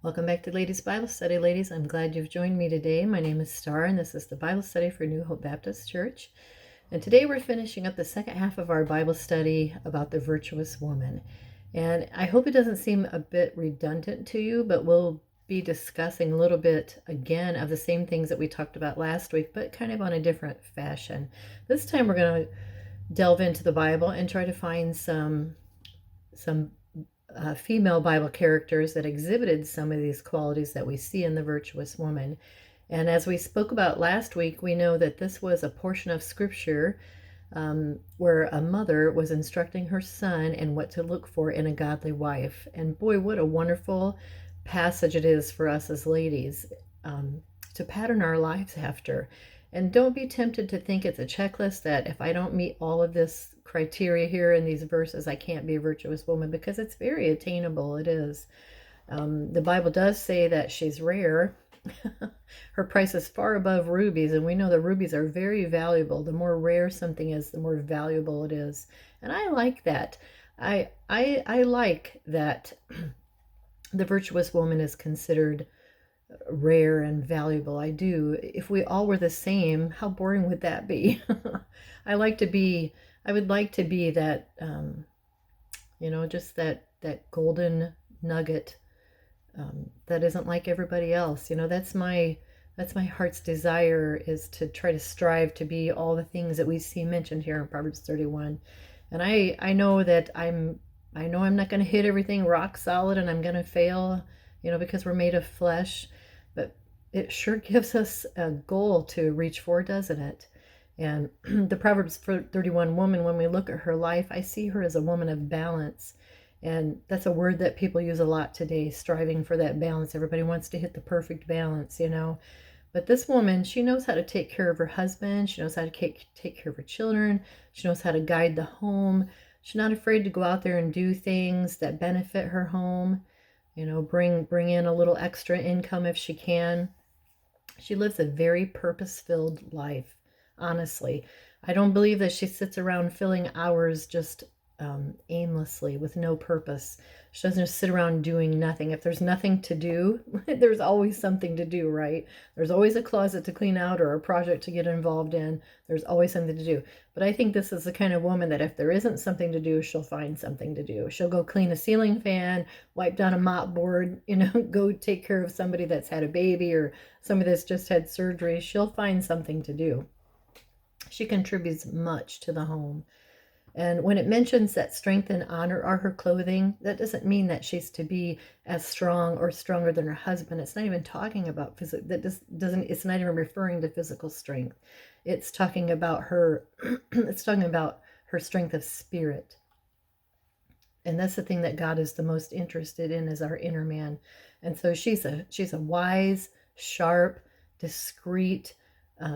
Welcome back to Ladies Bible Study, ladies. I'm glad you've joined me today. My name is Starr, and this is the Bible study for New Hope Baptist Church. And today we're finishing up the second half of our Bible study about the virtuous woman. And I hope it doesn't seem a bit redundant to you, but we'll be discussing a little bit again of the same things that we talked about last week, but kind of on a different fashion. This time we're going to delve into the Bible and try to find some female Bible characters that exhibited some of these qualities that we see in the virtuous woman. And as we spoke about last week, we know that this was a portion of Scripture where a mother was instructing her son in what to look for in a godly wife. And boy, what a wonderful passage it is for us as ladies to pattern our lives after. And don't be tempted to think it's a checklist that if I don't meet all of this criteria here in these verses, I can't be a virtuous woman, because it's very attainable. It is. The Bible does say that she's rare. Her price is far above rubies, and we know that rubies are very valuable. The more rare something is, the more valuable it is. And I like that. I like that the virtuous woman is considered rare and valuable. I do. If we all were the same, how boring would that be? I would like to be that, just that golden nugget that isn't like everybody else. That's my heart's desire, is to try to strive to be all the things that we see mentioned here in Proverbs 31. And I know that I'm not going to hit everything rock solid, and I'm going to fail, because we're made of flesh. But it sure gives us a goal to reach for, doesn't it? And the Proverbs 31 woman, when we look at her life, I see her as a woman of balance. And that's a word that people use a lot today, striving for that balance. Everybody wants to hit the perfect balance, But this woman, she knows how to take care of her husband. She knows how to take care of her children. She knows how to guide the home. She's not afraid to go out there and do things that benefit her home. Bring in a little extra income if she can. She lives a very purpose-filled life, honestly. I don't believe that she sits around filling hours just aimlessly with no purpose. She doesn't just sit around doing nothing. If there's nothing to do, there's always something to do, right? There's always a closet to clean out or a project to get involved in. There's always something to do. But I think this is the kind of woman that if there isn't something to do, she'll find something to do. She'll go clean a ceiling fan, wipe down a mop board, go take care of somebody that's had a baby or somebody that's just had surgery. She'll find something to do. She contributes much to the home. And when it mentions that strength and honor are her clothing, that doesn't mean that she's to be as strong or stronger than her husband. It's not even talking about physical. It's not even referring to physical strength. It's talking about her. It's talking about her strength of spirit. And that's the thing that God is the most interested in, is our inner man. And so she's a wise, sharp, discreet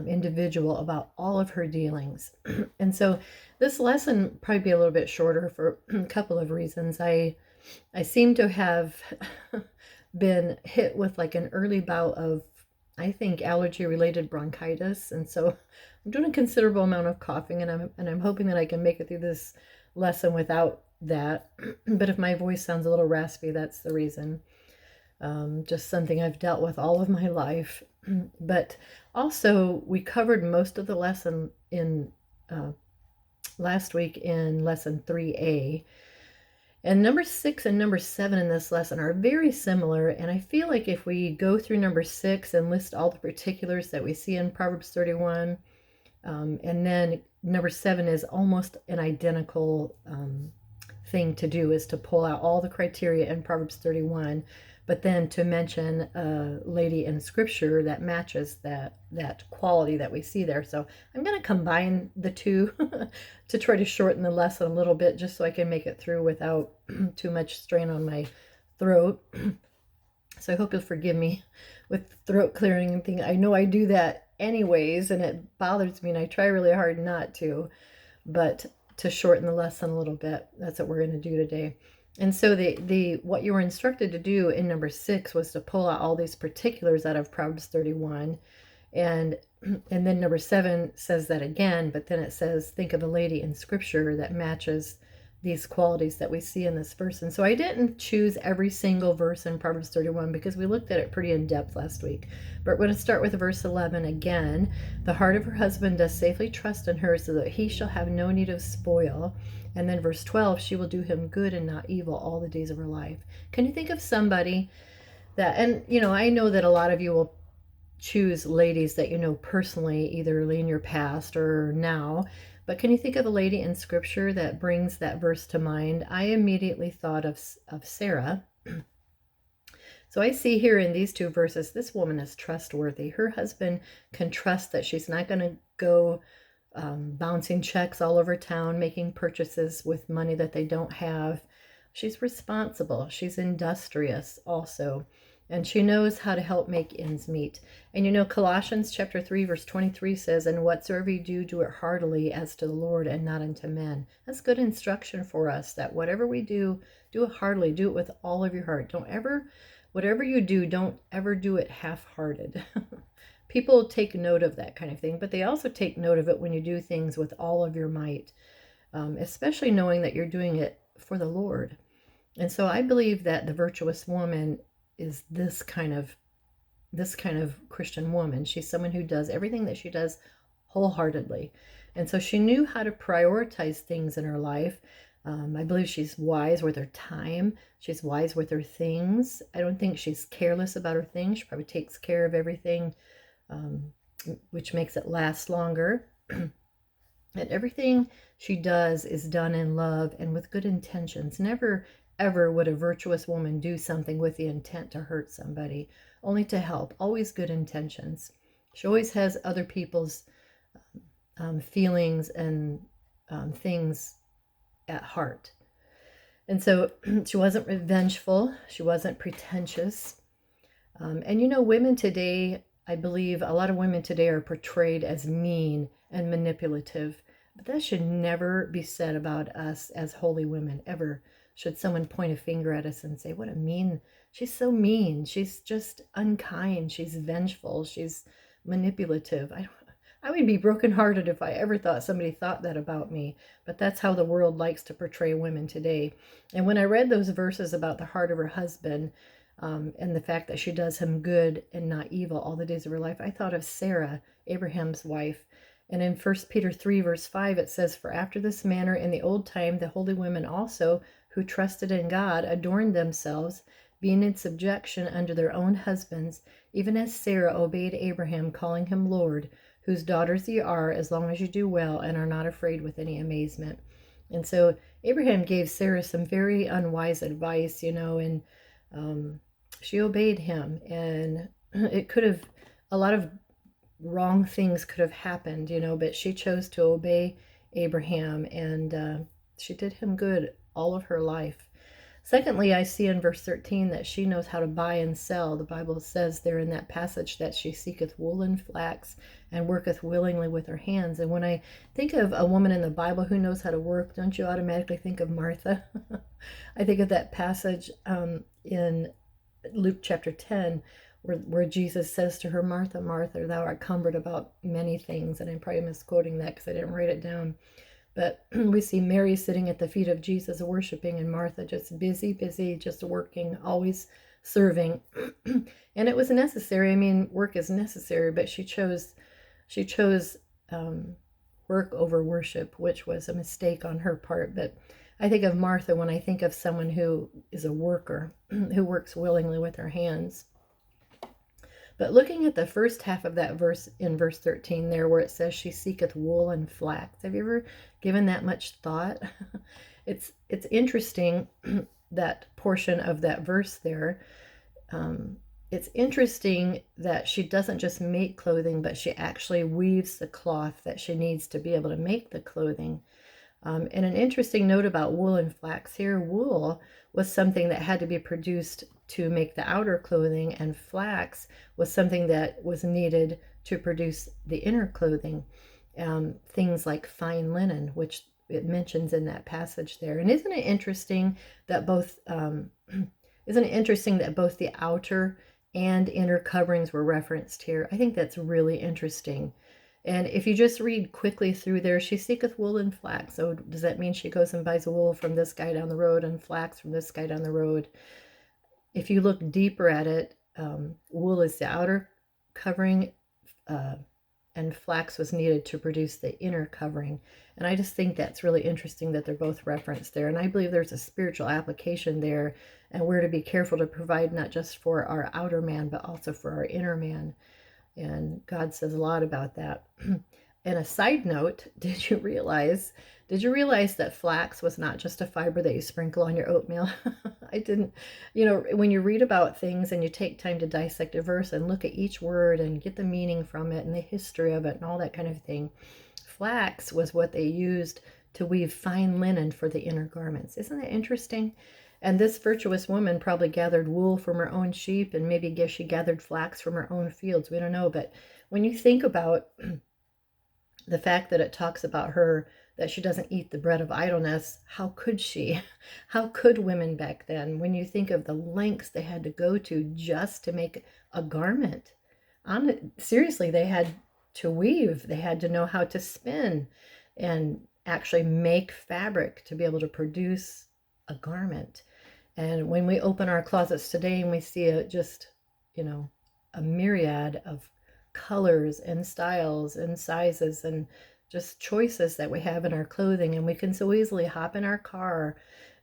individual about all of her dealings. And so this lesson probably be a little bit shorter for a couple of reasons. I seem to have been hit with like an early bout of, I think, allergy-related bronchitis, and so I'm doing a considerable amount of coughing, and I'm hoping that I can make it through this lesson without that. But if my voice sounds a little raspy, that's the reason. Just something I've dealt with all of my life. But also, we covered most of the lesson in last week in lesson 3a. And number 6 and number 7 in this lesson are very similar. And I feel like if we go through number 6 and list all the particulars that we see in Proverbs 31, and then number 7 is almost an identical thing to do, is to pull out all the criteria in Proverbs 31, but then to mention a lady in Scripture that matches that quality that we see there. So I'm going to combine the two to try to shorten the lesson a little bit, just so I can make it through without too much strain on my throat. So I hope you'll forgive me with the throat clearing thing. I know I do that anyways, and it bothers me, and I try really hard not to, but to shorten the lesson a little bit, that's what we're going to do today. And so the what you were instructed to do in number 6 was to pull out all these particulars out of Proverbs 31. And then number 7 says that again, but then it says, think of a lady in Scripture that matches these qualities that we see in this verse. And so I didn't choose every single verse in Proverbs 31 because we looked at it pretty in depth last week. But we're going to start with verse 11 again. The heart of her husband does safely trust in her, so that he shall have no need of spoil. And then verse 12, she will do him good and not evil all the days of her life. Can you think of somebody that, and I know that a lot of you will choose ladies that you know personally, either in your past or now. But can you think of a lady in scripture that brings that verse to mind? I immediately thought of Sarah. So I see here in these two verses, this woman is trustworthy. Her husband can trust that she's not going to go bouncing checks all over town, making purchases with money that they don't have. She's responsible. She's industrious also. And she knows how to help make ends meet. And Colossians chapter 3, verse 23 says, and whatsoever you do, do it heartily as to the Lord and not unto men. That's good instruction for us, that whatever we do, do it heartily. Do it with all of your heart. Whatever you do, don't ever do it half-hearted. People take note of that kind of thing, but they also take note of it when you do things with all of your might, especially knowing that you're doing it for the Lord. And so I believe that the virtuous woman is this kind of Christian woman. She's someone who does everything that she does wholeheartedly. And so she knew how to prioritize things in her life. I believe she's wise with her time. She's wise with her things. I don't think she's careless about her things. She probably takes care of everything, which makes it last longer. And everything she does is done in love and with good intentions. Never, ever would a virtuous woman do something with the intent to hurt somebody, only to help. Always good intentions. She always has other people's feelings and things at heart. And so she wasn't revengeful. She wasn't pretentious. And women today, I believe a lot of women today are portrayed as mean and manipulative. But that should never be said about us as holy women, ever. Should someone point a finger at us and say, what a mean, she's so mean, she's just unkind, she's vengeful, she's manipulative. I would be brokenhearted if I ever thought somebody thought that about me. But that's how the world likes to portray women today. And when I read those verses about the heart of her husband, and the fact that she does him good and not evil all the days of her life, I thought of Sarah, Abraham's wife. And in 1 Peter 3, verse 5, it says, for after this manner in the old time, the holy women also, who trusted in God, adorned themselves, being in subjection unto their own husbands, even as Sarah obeyed Abraham, calling him Lord, whose daughters ye are, as long as you do well and are not afraid with any amazement. And so Abraham gave Sarah some very unwise advice, and she obeyed him. And it could have, a lot of wrong things could have happened, but she chose to obey Abraham, and she did him good all of her life. Secondly, I see in verse 13 that she knows how to buy and sell. The Bible says there in that passage that she seeketh wool and flax and worketh willingly with her hands. And when I think of a woman in the Bible who knows how to work, don't you automatically think of Martha? I think of that passage in Luke chapter 10 where Jesus says to her, Martha, Martha, thou art cumbered about many things. And I'm probably misquoting that because I didn't write it down. But we see Mary sitting at the feet of Jesus worshiping, and Martha just busy, just working, always serving. And it was necessary. I mean, work is necessary, but she chose work over worship, which was a mistake on her part. But I think of Martha when I think of someone who is a worker, who works willingly with her hands. But looking at the first half of that verse in verse 13 there, where it says she seeketh wool and flax, have you ever given that much thought? It's interesting, that portion of that verse there. It's interesting that she doesn't just make clothing, but she actually weaves the cloth that she needs to be able to make the clothing. And an interesting note about wool and flax here, wool was something that had to be produced to make the outer clothing, and flax was something that was needed to produce the inner clothing. Things like fine linen, which it mentions in that passage there. And isn't it interesting that both the outer and inner coverings were referenced here? I think that's really interesting. And if you just read quickly through there, she seeketh wool and flax. So does that mean she goes and buys wool from this guy down the road and flax from this guy down the road? If you look deeper at it, wool is the outer covering, and flax was needed to produce the inner covering. And I just think that's really interesting that they're both referenced there. And I believe there's a spiritual application there, and we're to be careful to provide not just for our outer man, but also for our inner man. And God says a lot about that. And a side note, did you realize that flax was not just a fiber that you sprinkle on your oatmeal? I didn't. When you read about things and you take time to dissect a verse and look at each word and get the meaning from it and the history of it and all that kind of thing, flax was what they used to weave fine linen for the inner garments. Isn't that interesting? And this virtuous woman probably gathered wool from her own sheep, and maybe she gathered flax from her own fields. We don't know. But when you think about the fact that it talks about her, that she doesn't eat the bread of idleness, how could she? How could women back then, when you think of the lengths they had to go to just to make a garment? Seriously, they had to weave, they had to know how to spin and actually make fabric to be able to produce a garment. And when we open our closets today and we see a myriad of colors and styles and sizes and just choices that we have in our clothing, and we can so easily hop in our car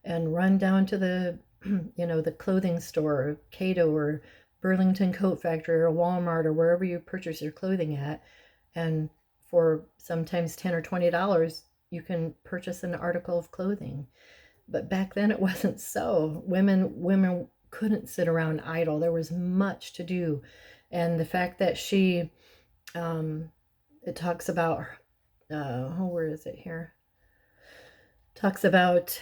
and run down to the the clothing store, Cato or Burlington Coat Factory or Walmart or wherever you purchase your clothing at, and for sometimes $10 or $20 you can purchase an article of clothing. But back then it wasn't so. Women couldn't sit around idle. There was much to do. And the fact that it talks about, where is it here? Talks about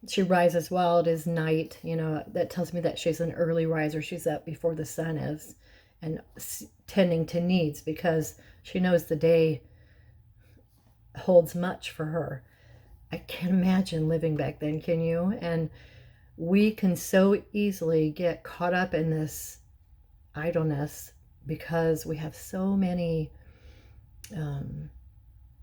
she rises while it is night. That tells me that she's an early riser. She's up before the sun is, and tending to needs, because she knows the day holds much for her. I can't imagine living back then, can you? And we can so easily get caught up in this idleness because we have so many,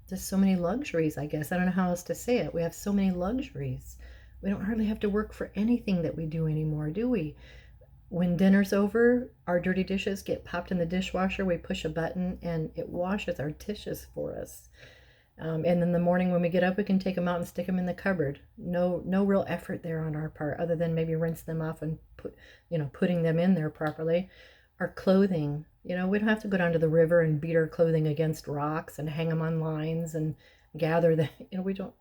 just so many luxuries, I guess. I don't know how else to say it. We have so many luxuries. We don't hardly have to work for anything that we do anymore, do we? When dinner's over, our dirty dishes get popped in the dishwasher. We push a button and it washes our dishes for us. And in the morning when we get up, we can take them out and stick them in the cupboard. No real effort there on our part, other than maybe rinse them off and putting them in there properly. Our clothing, we don't have to go down to the river and beat our clothing against rocks and hang them on lines and gather them. We don't.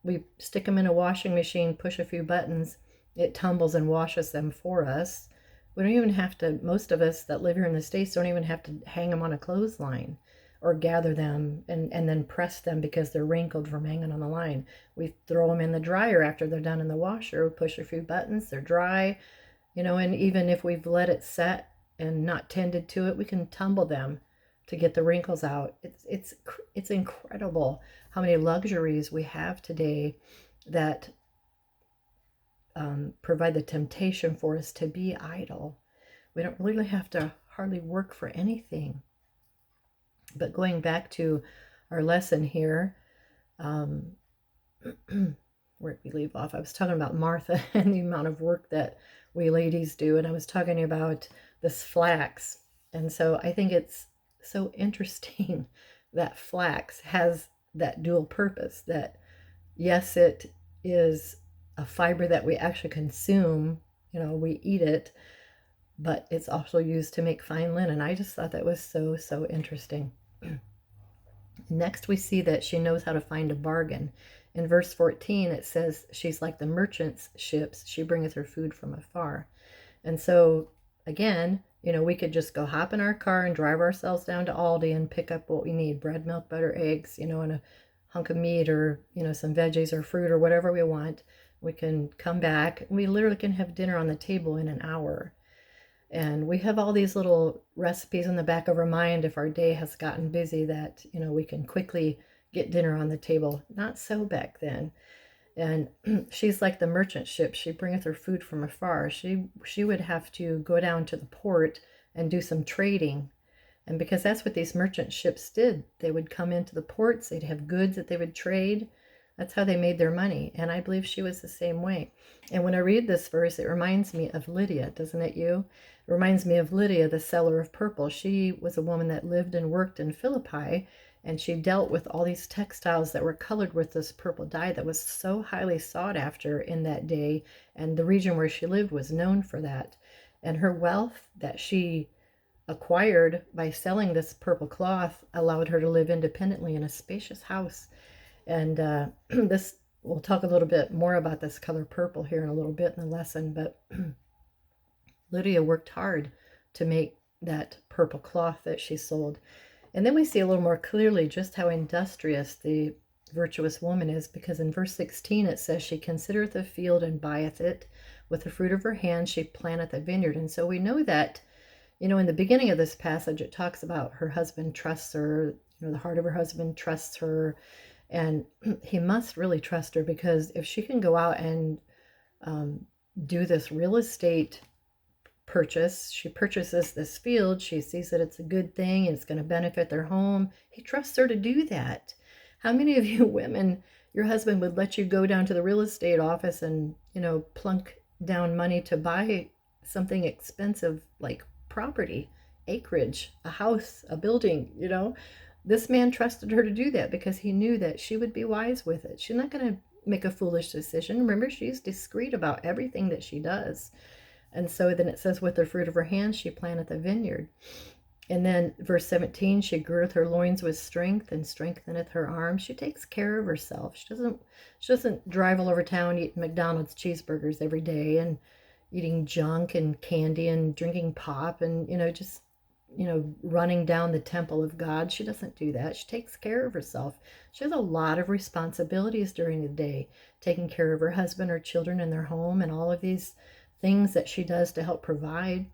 We stick them in a washing machine, push a few buttons, it tumbles and washes them for us. We don't even have to. Most of us that live here in the States don't even have to hang them on a clothesline or gather them and then press them because they're wrinkled from hanging on the line. We throw them in the dryer after they're done in the washer. We push a few buttons, they're dry, and even if we've let it set and not tended to it, we can tumble them to get the wrinkles out. It's incredible how many luxuries we have today that provide the temptation for us to be idle. We don't really have to hardly work for anything. But going back to our lesson here, where did we leave off? I was talking about Martha and the amount of work that we ladies do, and I was talking about this flax. And so I think it's so interesting that flax has that dual purpose, that yes, it is a fiber that we actually consume, we eat it, but it's also used to make fine linen. I just thought that was so interesting. Next, we see that she knows how to find a bargain. In verse 14, it says, she's like the merchant's ships. She bringeth her food from afar. And so, again, we could just go hop in our car and drive ourselves down to Aldi and pick up what we need, bread, milk, butter, eggs, and a hunk of meat or, some veggies or fruit or whatever we want. We can come back and we literally can have dinner on the table in an hour. And we have all these little recipes in the back of our mind if our day has gotten busy that, we can quickly get dinner on the table. Not so back then. And she's like the merchant ship. She bringeth her food from afar. She would have to go down to the port and do some trading. And because that's what these merchant ships did, they would come into the ports, they'd have goods that they would trade. That's how they made their money. And I believe she was the same way. And when I read this verse, it reminds me of Lydia, doesn't it you? It reminds me of Lydia, the seller of purple. She was a woman that lived and worked in Philippi, and she dealt with all these textiles that were colored with this purple dye that was so highly sought after in that day. And the region where she lived was known for that. And her wealth that she acquired by selling this purple cloth allowed her to live independently in a spacious house. And this, we'll talk a little bit more about this color purple here in a little bit in the lesson, but Lydia worked hard to make that purple cloth that she sold. And then we see a little more clearly just how industrious the virtuous woman is, because in verse 16 it says, she considereth the field and buyeth it. With the fruit of her hand she planteth a vineyard. And so we know that, in the beginning of this passage, it talks about her husband trusts her, the heart of her husband trusts her, and he must really trust her, because if she can go out and do this real estate purchase, she purchases this field, she sees that it's a good thing and it's going to benefit their home, he trusts her to do that. How many of you women, your husband would let you go down to the real estate office and, plunk down money to buy something expensive like property, acreage, a house, a building? This man trusted her to do that because he knew that she would be wise with it. She's not going to make a foolish decision. Remember, she's discreet about everything that she does. And so then it says, with the fruit of her hands she planteth a vineyard. And then verse 17, she girdeth her loins with strength and strengtheneth her arms. She takes care of herself. She doesn't drive all over town eating McDonald's cheeseburgers every day and eating junk and candy and drinking pop and, just, running down the temple of God. She doesn't do that. She takes care of herself. She has a lot of responsibilities during the day, taking care of her husband, her children, and their home, and all of these things that she does to help provide.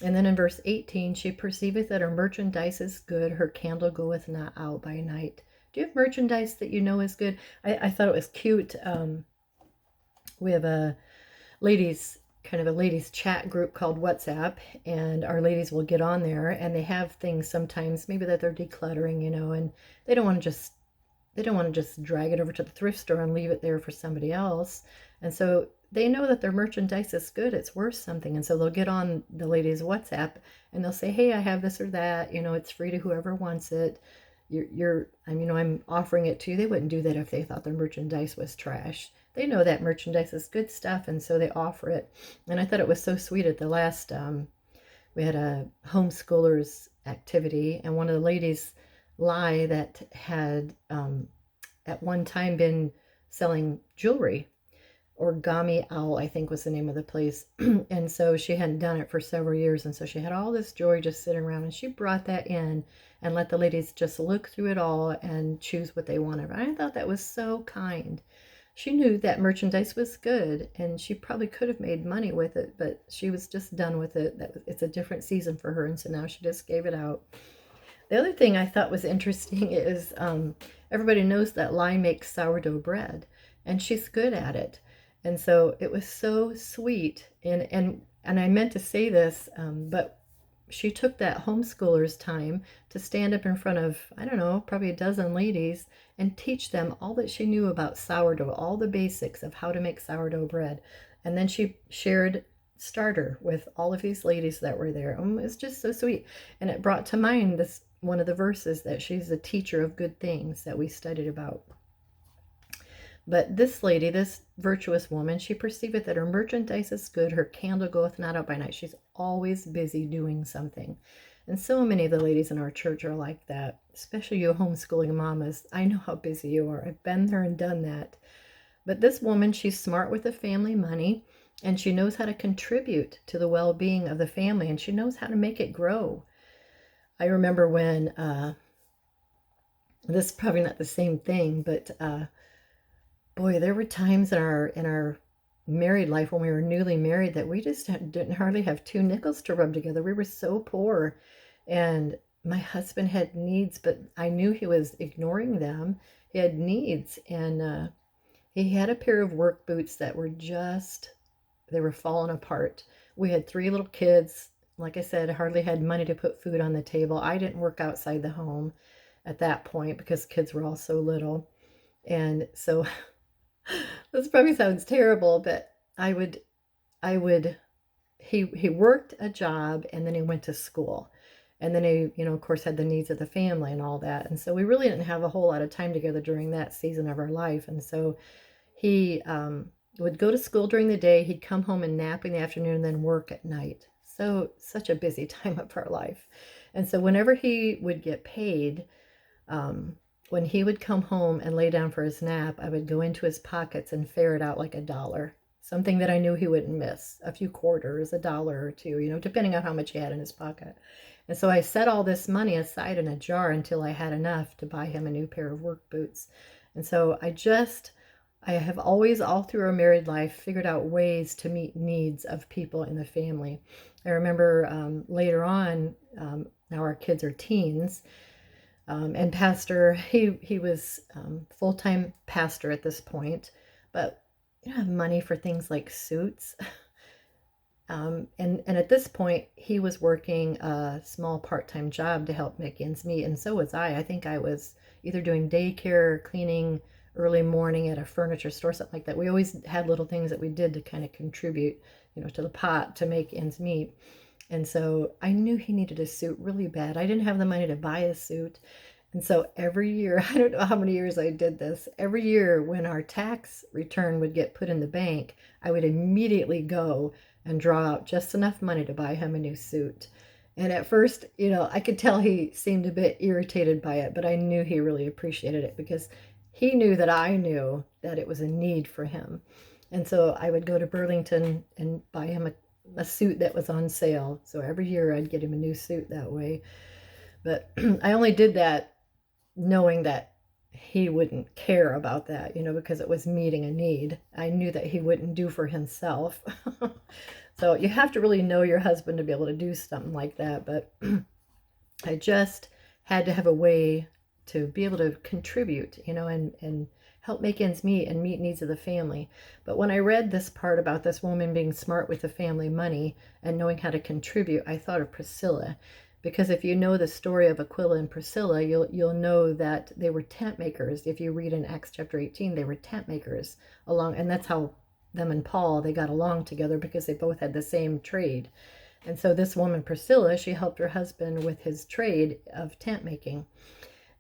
And then in verse 18, she perceiveth that her merchandise is good, her candle goeth not out by night. Do you have merchandise that you know is good? I thought it was cute. We have a ladies chat group called WhatsApp, and our ladies will get on there, and they have things sometimes maybe that they're decluttering, and they don't want to just drag it over to the thrift store and leave it there for somebody else. And so they know that their merchandise is good, it's worth something, and so they'll get on the ladies' WhatsApp and they'll say, hey, I have this or that, it's free to whoever wants it. I'm offering it to you. They wouldn't do that if they thought their merchandise was trash. They know that merchandise is good stuff, and so they offer it. And I thought it was so sweet. At the last, we had a homeschoolers activity, and one of the ladies, Lai, that had at one time been selling jewelry. Origami Owl, I think, was the name of the place. And so she hadn't done it for several years, and so she had all this jewelry just sitting around, and she brought that in and let the ladies just look through it all and choose what they wanted. I thought that was so kind. She knew that merchandise was good, and she probably could have made money with it, but she was just done with it. It's a different season for her, and so now she just gave it out. The other thing I thought was interesting is everybody knows that Lai makes sourdough bread, and she's good at it. And so it was so sweet. And I meant to say this, but she took that homeschooler's time to stand up in front of, I don't know, probably a dozen ladies and teach them all that she knew about sourdough, all the basics of how to make sourdough bread. And then she shared starter with all of these ladies that were there. It's just so sweet. And it brought to mind this one of the verses that she's a teacher of good things that we studied about. But this lady, this virtuous woman, she perceiveth that her merchandise is good, her candle goeth not out by night. She's always busy doing something. And so many of the ladies in our church are like that, especially you homeschooling mamas. I know how busy you are. I've been there and done that. But this woman, she's smart with the family money, and she knows how to contribute to the well-being of the family, and she knows how to make it grow. I remember when, this is probably not the same thing, but boy, there were times in our married life when we were newly married that we just didn't hardly have 2 nickels to rub together. We were so poor, and my husband had needs, but I knew he was ignoring them. He had needs, and he had a pair of work boots that were they were falling apart. We had 3 little kids. like I said, hardly had money to put food on the table. I didn't work outside the home at that point because kids were all so little. And so this probably sounds terrible, but I would he worked a job and then he went to school. And then he, of course, had the needs of the family and all that. And so we really didn't have a whole lot of time together during that season of our life. And so he would go to school during the day, he'd come home and nap in the afternoon, and then work at night. So, such a busy time of our life. And so, whenever he would get paid, um, when he would come home and lay down for his nap, I would go into his pockets and ferret out like $1, something that I knew he wouldn't miss, a few quarters, $1 or two, depending on how much he had in his pocket. And so I set all this money aside in a jar until I had enough to buy him a new pair of work boots. And so I have always, all through our married life, figured out ways to meet needs of people in the family. I remember later on, now our kids are teens, and pastor, he was full-time pastor at this point, but you don't have money for things like suits. And at this point, he was working a small part-time job to help make ends meet, and so was I. I think I was either doing daycare or cleaning early morning at a furniture store, something like that. We always had little things that we did to kind of contribute, to the pot to make ends meet. And so I knew he needed a suit really bad. I didn't have the money to buy a suit. And so every year, I don't know how many years I did this, every year when our tax return would get put in the bank, I would immediately go and draw out just enough money to buy him a new suit. And at first, I could tell he seemed a bit irritated by it, but I knew he really appreciated it because he knew that I knew that it was a need for him. And so I would go to Burlington and buy him a suit that was on sale. So every year I'd get him a new suit that way. But I only did that knowing that he wouldn't care about that, because it was meeting a need. I knew that he wouldn't do for himself. So you have to really know your husband to be able to do something like that. But I just had to have a way to be able to contribute, and help make ends meet and meet needs of the family. But when I read this part about this woman being smart with the family money and knowing how to contribute, I thought of Priscilla. Because if you know the story of Aquila and Priscilla, you'll know that they were tent makers. If you read in Acts chapter 18, they were tent makers and that's how them and Paul, they got along together because they both had the same trade. And so this woman, Priscilla, she helped her husband with his trade of tent making.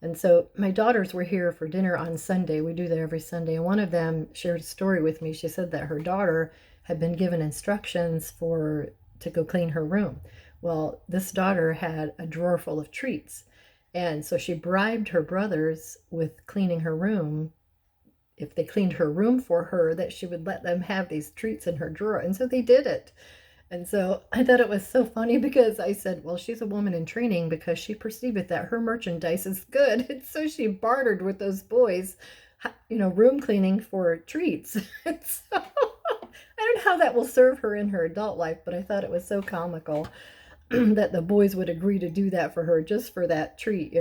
And so my daughters were here for dinner on Sunday. We do that every Sunday. And one of them shared a story with me. She said that her daughter had been given instructions to go clean her room. Well, this daughter had a drawer full of treats. And so she bribed her brothers with cleaning her room. If they cleaned her room for her, that she would let them have these treats in her drawer. And so they did it. And so I thought it was so funny because I said, well, she's a woman in training because she perceived that her merchandise is good. And so she bartered with those boys, room cleaning for treats. And so I don't know how that will serve her in her adult life, but I thought it was so comical that the boys would agree to do that for her just for that treat,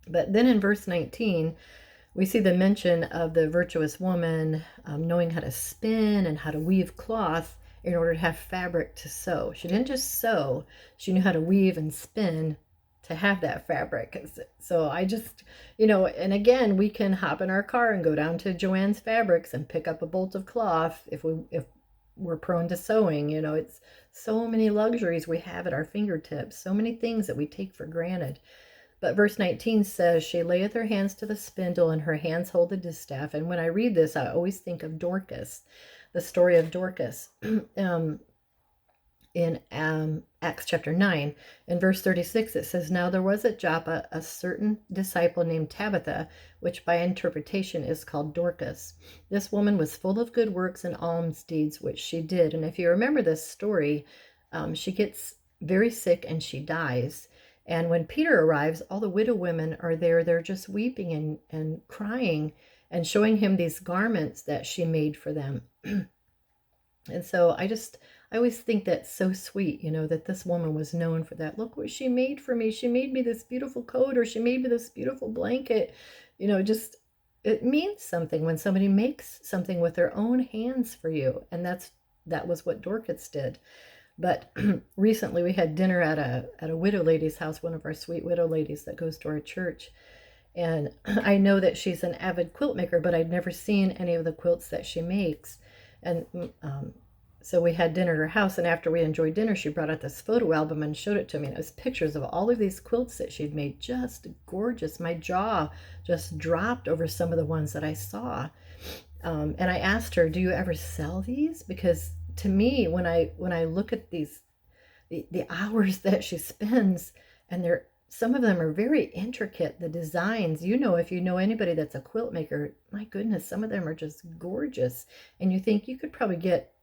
But then in verse 19, we see the mention of the virtuous woman knowing how to spin and how to weave cloth in order to have fabric to sew. She didn't just sew, she knew how to weave and spin to have that fabric. So I just, and again, we can hop in our car and go down to Joann's Fabrics and pick up a bolt of cloth if we're prone to sewing. It's so many luxuries we have at our fingertips, so many things that we take for granted. But verse 19 says, she layeth her hands to the spindle and her hands hold the distaff. And when I read this, I always think of Dorcas, the story of Dorcas in Acts chapter 9. In verse 36, it says, now there was at Joppa a certain disciple named Tabitha, which by interpretation is called Dorcas. This woman was full of good works and alms deeds, which she did. And if you remember this story, she gets very sick and she dies. And when Peter arrives, all the widow women are there. They're just weeping and crying and showing him these garments that she made for them. And so I always think that's so sweet, that this woman was known for that. Look what she made for me. She made me this beautiful coat, or she made me this beautiful blanket. It means something when somebody makes something with their own hands for you. And that was what Dorcas did. But recently we had dinner at a widow lady's house, one of our sweet widow ladies that goes to our church. And I know that she's an avid quilt maker, but I'd never seen any of the quilts that she makes. And so we had dinner at her house, and after we enjoyed dinner, she brought out this photo album and showed it to me. And it was pictures of all of these quilts that she'd made, just gorgeous. My jaw just dropped over some of the ones that I saw. And I asked her, "Do you ever sell these?" Because to me, when I look at the hours that she spends, and they're some of them are very intricate. The designs, if you know anybody that's a quilt maker, my goodness, some of them are just gorgeous. And you think you could probably get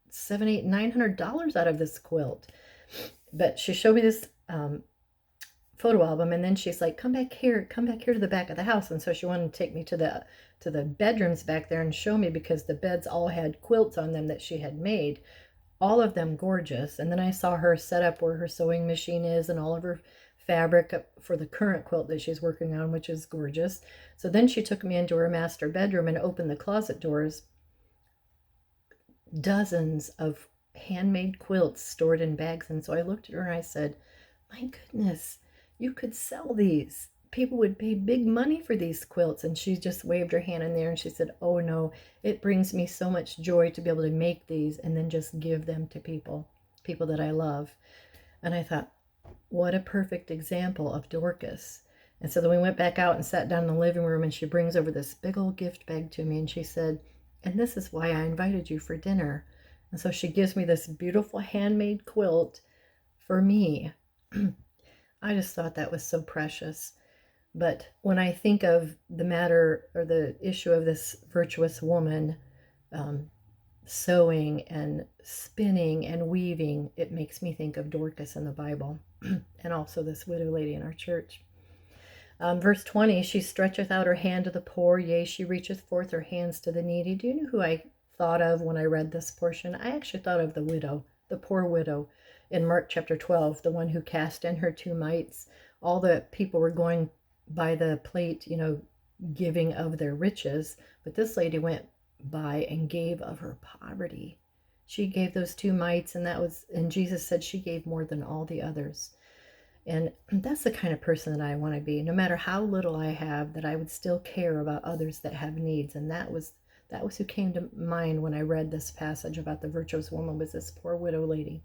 $700, $800, $900 out of this quilt. But she showed me this photo album, and then she's like, come back here to the back of the house. And so she wanted to take me to the bedrooms back there and show me, because the beds all had quilts on them that she had made, all of them gorgeous. And then I saw her set up where her sewing machine is and all of her fabric for the current quilt that she's working on, which is gorgeous. So then she took me into her master bedroom and opened the closet doors. Dozens of handmade quilts stored in bags. And so I looked at her and I said, my goodness, you could sell these. People would pay big money for these quilts. And she just waved her hand in there and she said, oh no, it brings me so much joy to be able to make these and then just give them to people that I love. And I thought, what a perfect example of Dorcas. And so then we went back out and sat down in the living room, and she brings over this big old gift bag to me, and she said, and this is why I invited you for dinner. And so she gives me this beautiful handmade quilt for me. I just thought that was so precious. But when I think of the matter or the issue of this virtuous woman sewing and spinning and weaving, it makes me think of Dorcas in the Bible and also this widow lady in our church. Verse 20, she stretcheth out her hand to the poor, yea, she reacheth forth her hands to the needy. Do you know who I thought of when I read this portion? I actually thought of the widow, the poor widow in Mark chapter 12, the one who cast in her 2 mites. All the people were going by the plate, giving of their riches, but this lady went by and gave of her poverty. She gave those 2 mites, and Jesus said she gave more than all the others. And that's the kind of person that I want to be. No matter how little I have, that I would still care about others that have needs. And that was who came to mind when I read this passage about the virtuous woman, was this poor widow lady.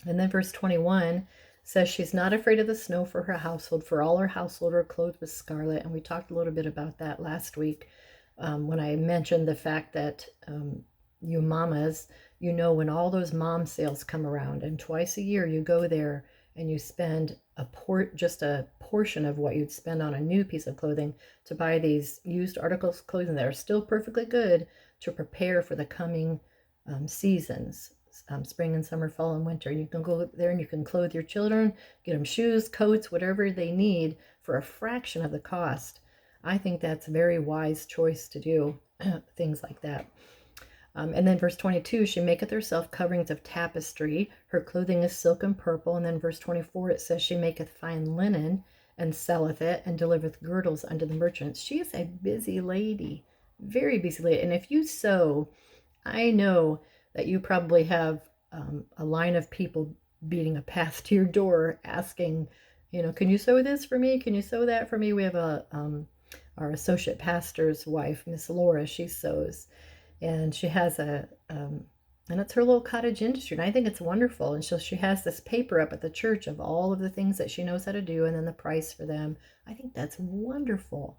And then verse 21 says she's not afraid of the snow for her household, for all her household are clothed with scarlet. And we talked a little bit about that last week when I mentioned the fact that you mamas, when all those mom sales come around, and twice a year you go there and you spend just a portion of what you'd spend on a new piece of clothing to buy these used articles of clothing that are still perfectly good to prepare for the coming seasons, spring and summer, fall and winter. You can go there and you can clothe your children, get them shoes, coats, whatever they need for a fraction of the cost. I think that's a very wise choice to do things like that. And then verse 22, she maketh herself coverings of tapestry. Her clothing is silk and purple. And then verse 24, it says she maketh fine linen and selleth it and delivereth girdles unto the merchants. She is a busy lady, very busy lady. And if you sew, I know that you probably have a line of people beating a path to your door asking, can you sew this for me? Can you sew that for me? We have our associate pastor's wife, Miss Laura, she sews. And she has and it's her little cottage industry, and I think it's wonderful. And so she has this paper up at the church of all of the things that she knows how to do, and then the price for them. I think that's wonderful.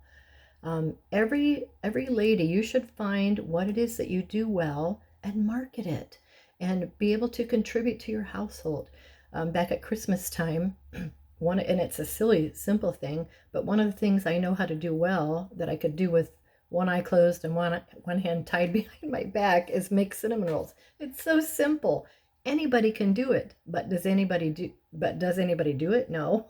Every lady, you should find what it is that you do well and market it, and be able to contribute to your household. Back at Christmas time, and it's a silly, simple thing, but one of the things I know how to do well that I could do with one eye closed and one hand tied behind my back is make cinnamon rolls. It's so simple. Anybody can do it, but does anybody do it? No.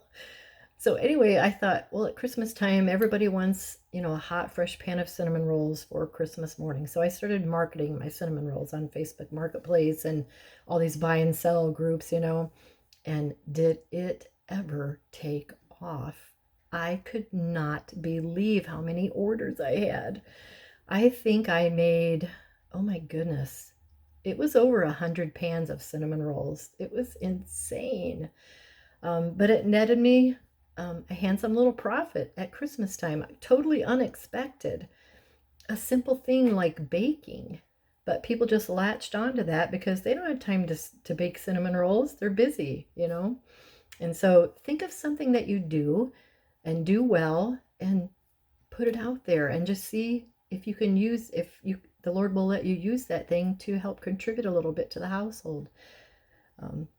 So anyway, I thought, well, at Christmas time, everybody wants, a hot, fresh pan of cinnamon rolls for Christmas morning. So I started marketing my cinnamon rolls on Facebook Marketplace and all these buy and sell groups, and did it ever take off? I could not believe how many orders I had. I think I made, oh my goodness, it was over 100 pans of cinnamon rolls. It was insane. But it netted me a handsome little profit at Christmas time. Totally unexpected. A simple thing like baking. But people just latched onto that because they don't have time to bake cinnamon rolls. They're busy, you know? And so think of something that you do and do well and put it out there and just see if you can use, if you, the Lord will let you use that thing to help contribute a little bit to the household.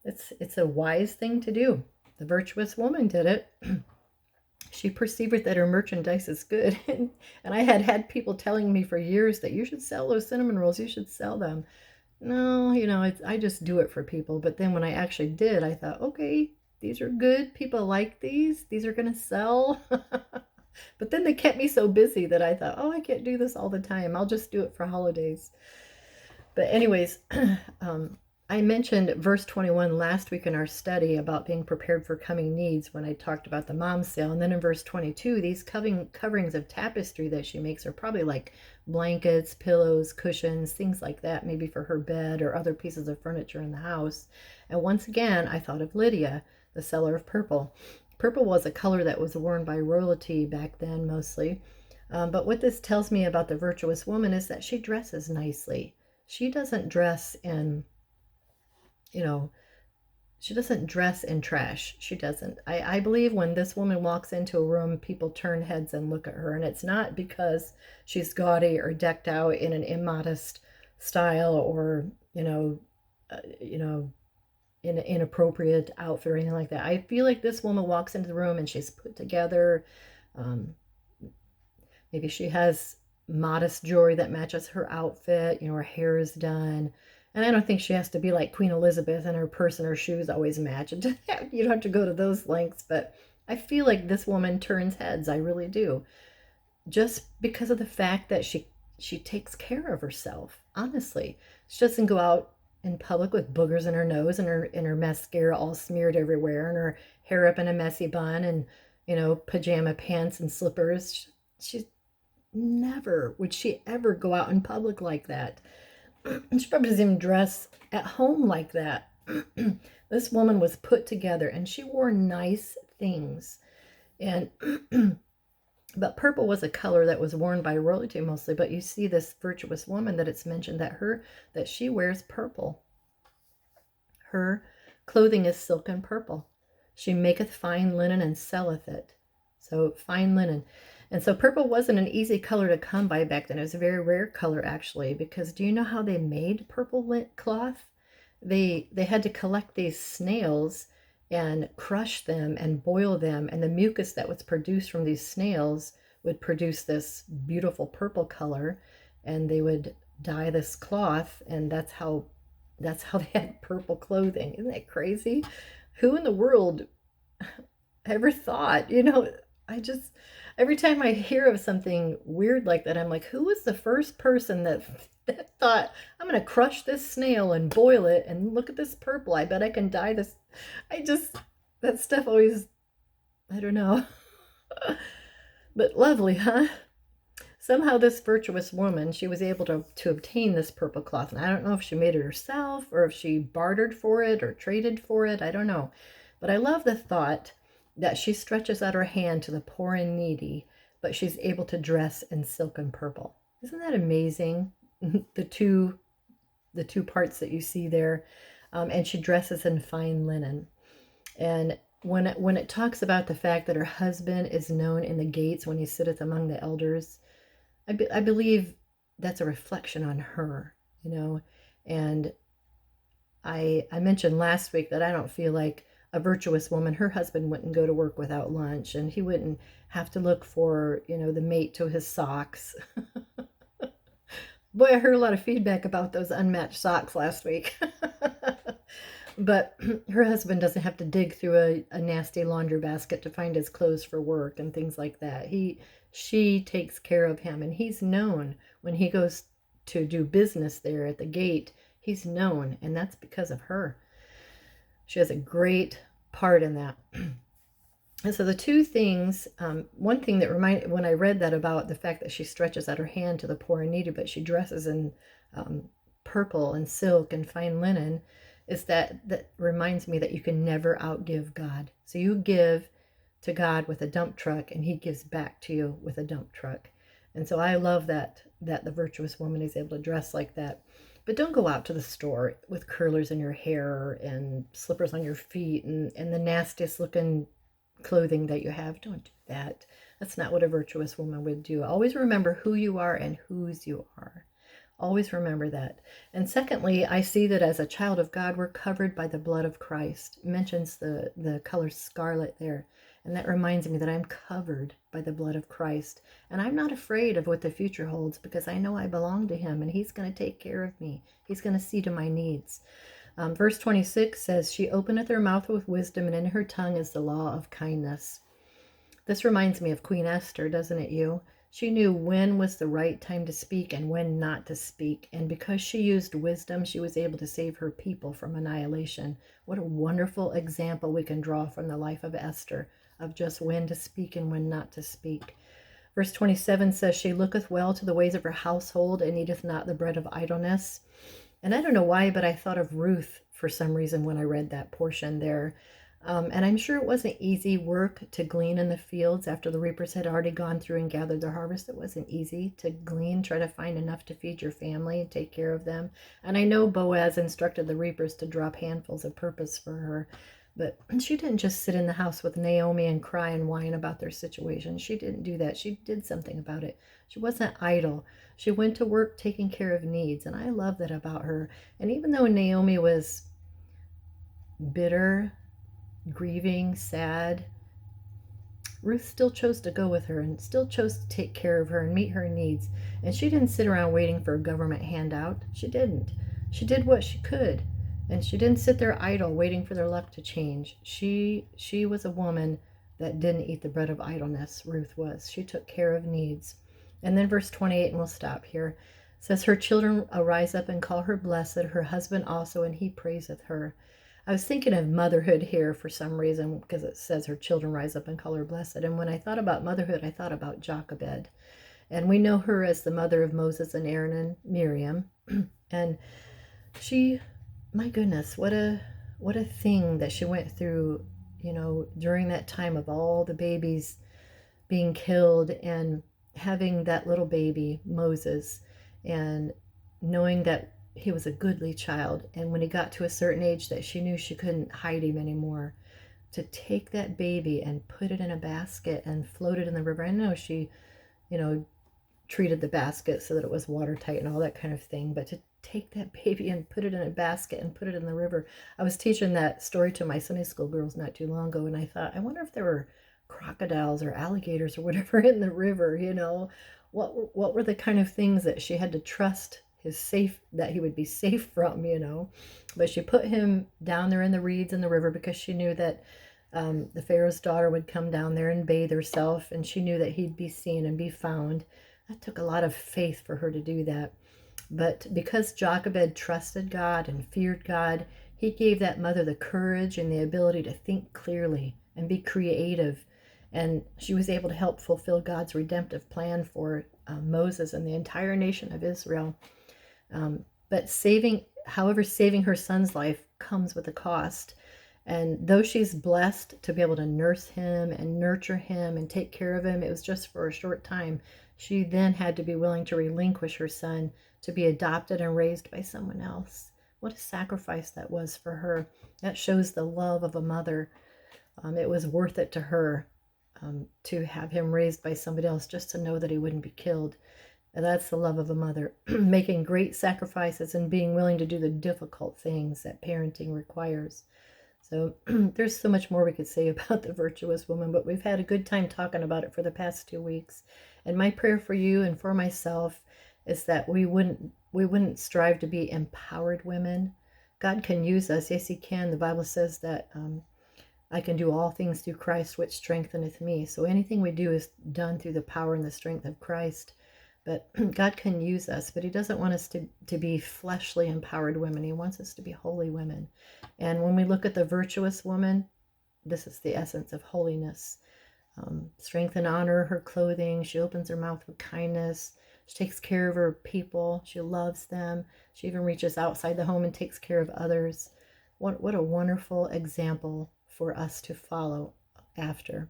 It's a wise thing to do. The virtuous woman did it. She perceived that her merchandise is good. And I had people telling me for years that you should sell those cinnamon rolls, you should sell them. No, I just do it for people. But then when I actually did, I thought, okay, these are good. People like these. These are going to sell. But then they kept me so busy that I thought, oh, I can't do this all the time. I'll just do it for holidays. But anyways, I mentioned verse 21 last week in our study about being prepared for coming needs when I talked about the mom sale. And then in verse 22, these coverings of tapestry that she makes are probably like blankets, pillows, cushions, things like that, maybe for her bed or other pieces of furniture in the house. And once again, I thought of Lydia, the seller of purple. Purple was a color that was worn by royalty back then mostly. But what this tells me about the virtuous woman is that she dresses nicely. She doesn't dress in she doesn't dress in trash. She doesn't. I believe when this woman walks into a room, people turn heads and look at her. And it's not because she's gaudy or decked out in an immodest style or, in an inappropriate outfit or anything like that. I feel like this woman walks into the room and she's put together. Maybe she has modest jewelry that matches her outfit. Her hair is done. And I don't think she has to be like Queen Elizabeth and her purse and her shoes always match. You don't have to go to those lengths, but I feel like this woman turns heads. I really do. Just because of the fact that she takes care of herself, honestly. She doesn't go out in public with boogers in her nose and her mascara all smeared everywhere and her hair up in a messy bun and, pajama pants and slippers. She never would she ever go out in public like that. She probably doesn't even dress at home like that. This woman was put together and she wore nice things. And but purple was a color that was worn by royalty mostly, but you see this virtuous woman that it's mentioned that she wears purple. Her clothing is silk and purple. She maketh fine linen and selleth it. So fine linen. And so purple wasn't an easy color to come by back then. It was a very rare color, actually, because do you know how they made purple cloth? They had to collect these snails and crush them and boil them, and the mucus that was produced from these snails would produce this beautiful purple color, and they would dye this cloth, and that's how they had purple clothing. Isn't that crazy? Who in the world ever thought? Every time I hear of something weird like that, I'm like, who was the first person that thought, I'm going to crush this snail and boil it and look at this purple. I bet I can dye this. That stuff always, I don't know. But lovely, huh? Somehow this virtuous woman, she was able to obtain this purple cloth. And I don't know if she made it herself or if she bartered for it or traded for it. I don't know. But I love the thought that she stretches out her hand to the poor and needy, but she's able to dress in silk and purple. Isn't that amazing? The two parts that you see there. And she dresses in fine linen. And when it talks about the fact that her husband is known in the gates when he sitteth among the elders, I believe that's a reflection on her, And I mentioned last week that I don't feel like a virtuous woman, her husband wouldn't go to work without lunch, and he wouldn't have to look for, the mate to his socks. Boy, I heard a lot of feedback about those unmatched socks last week. But her husband doesn't have to dig through a nasty laundry basket to find his clothes for work and things like that. She takes care of him, and he's known when he goes to do business there at the gate. He's known, and that's because of her. She has a great part in that. And so the two things, one thing that reminded, when I read that about the fact that she stretches out her hand to the poor and needy, but she dresses in purple and silk and fine linen, is that reminds me that you can never outgive God. So you give to God with a dump truck, and he gives back to you with a dump truck. And so I love that the virtuous woman is able to dress like that. But don't go out to the store with curlers in your hair and slippers on your feet and the nastiest looking clothing that you have. Don't do that. That's not what a virtuous woman would do. Always remember who you are and whose you are. Always remember that. And secondly, I see that as a child of God, we're covered by the blood of Christ. It mentions the color scarlet there. And that reminds me that I'm covered by the blood of Christ. And I'm not afraid of what the future holds because I know I belong to him and he's going to take care of me. He's going to see to my needs. Verse 26 says, she openeth her mouth with wisdom, and in her tongue is the law of kindness. This reminds me of Queen Esther, doesn't it you? She knew when was the right time to speak and when not to speak. And because she used wisdom, she was able to save her people from annihilation. What a wonderful example we can draw from the life of Esther, of just when to speak and when not to speak. Verse 27 says, she looketh well to the ways of her household and eateth not the bread of idleness. And I don't know why, but I thought of Ruth for some reason when I read that portion there. And I'm sure it wasn't easy work to glean in the fields after the reapers had already gone through and gathered their harvest. It wasn't easy to glean, try to find enough to feed your family and take care of them. And I know Boaz instructed the reapers to drop handfuls of purpose for her. But she didn't just sit in the house with Naomi and cry and whine about their situation. She didn't do that. She did something about it. She wasn't idle. She went to work taking care of needs. And I love that about her. And even though Naomi was bitter, grieving, sad, Ruth still chose to go with her and still chose to take care of her and meet her needs. And she didn't sit around waiting for a government handout. She didn't. She did what she could. And she didn't sit there idle waiting for their luck to change. She was a woman that didn't eat the bread of idleness. Ruth was. She took care of needs. And then verse 28, and we'll stop here, says, her children arise up and call her blessed, her husband also, and he praiseth her. I was thinking of motherhood here for some reason because it says her children rise up and call her blessed. And when I thought about motherhood, I thought about Jochebed. And we know her as the mother of Moses and Aaron and Miriam. And she, my goodness, what a thing that she went through, during that time of all the babies being killed and having that little baby, Moses, and knowing that he was a goodly child. And when he got to a certain age that she knew she couldn't hide him anymore, to take that baby and put it in a basket and float it in the river. I know she, treated the basket so that it was watertight and all that kind of thing, but to take that baby and put it in a basket and put it in the river. I was teaching that story to my Sunday school girls not too long ago, and I thought, I wonder if there were crocodiles or alligators or whatever in the river. What were the kind of things that she had to trust that he would be safe from. But she put him down there in the reeds in the river because she knew that the Pharaoh's daughter would come down there and bathe herself, and she knew that he'd be seen and be found. That took a lot of faith for her to do that. But because Jochebed trusted God and feared God, he gave that mother the courage and the ability to think clearly and be creative. And she was able to help fulfill God's redemptive plan for Moses and the entire nation of Israel. But saving her son's life comes with a cost. And though she's blessed to be able to nurse him and nurture him and take care of him, it was just for a short time. She then had to be willing to relinquish her son to be adopted and raised by someone else. What a sacrifice that was for her. That shows the love of a mother. It was worth it to her to have him raised by somebody else just to know that he wouldn't be killed. And that's the love of a mother, making great sacrifices and being willing to do the difficult things that parenting requires. So there's so much more we could say about the virtuous woman, but we've had a good time talking about it for the past 2 weeks. And my prayer for you and for myself is that we wouldn't strive to be empowered women. God can use us. Yes, he can. The Bible says that I can do all things through Christ, which strengtheneth me. So anything we do is done through the power and the strength of Christ. But God can use us, but he doesn't want us to be fleshly empowered women. He wants us to be holy women. And when we look at the virtuous woman, this is the essence of holiness. Strength and honor her clothing. She opens her mouth with kindness. She takes care of her people. She loves them. She even reaches outside the home and takes care of others. What a wonderful example for us to follow after.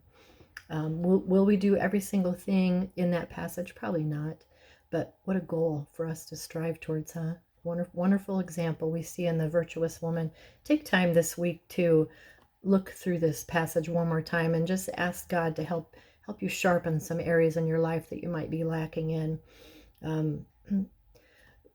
Will we do every single thing in that passage? Probably not. But what a goal for us to strive towards, huh? Wonderful example we see in the virtuous woman. Take time this week to look through this passage one more time and just ask God to help you sharpen some areas in your life that you might be lacking in. Um,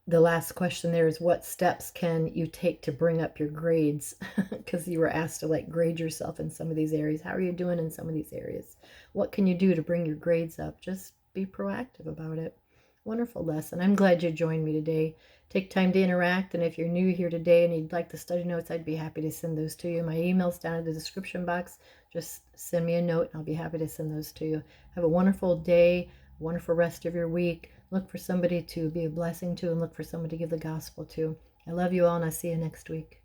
the last question there is, what steps can you take to bring up your grades? Because you were asked to like grade yourself in some of these areas. How are you doing in some of these areas? What can you do to bring your grades up? Just be proactive about it. Wonderful lesson. I'm glad you joined me today. Take time to interact, and if you're new here today and you'd like the study notes, I'd be happy to send those to you. My email's down in the description box. Just send me a note and I'll be happy to send those to you. Have a wonderful day, wonderful rest of your week. Look for somebody to be a blessing to and look for somebody to give the gospel to. I love you all, and I'll see you next week.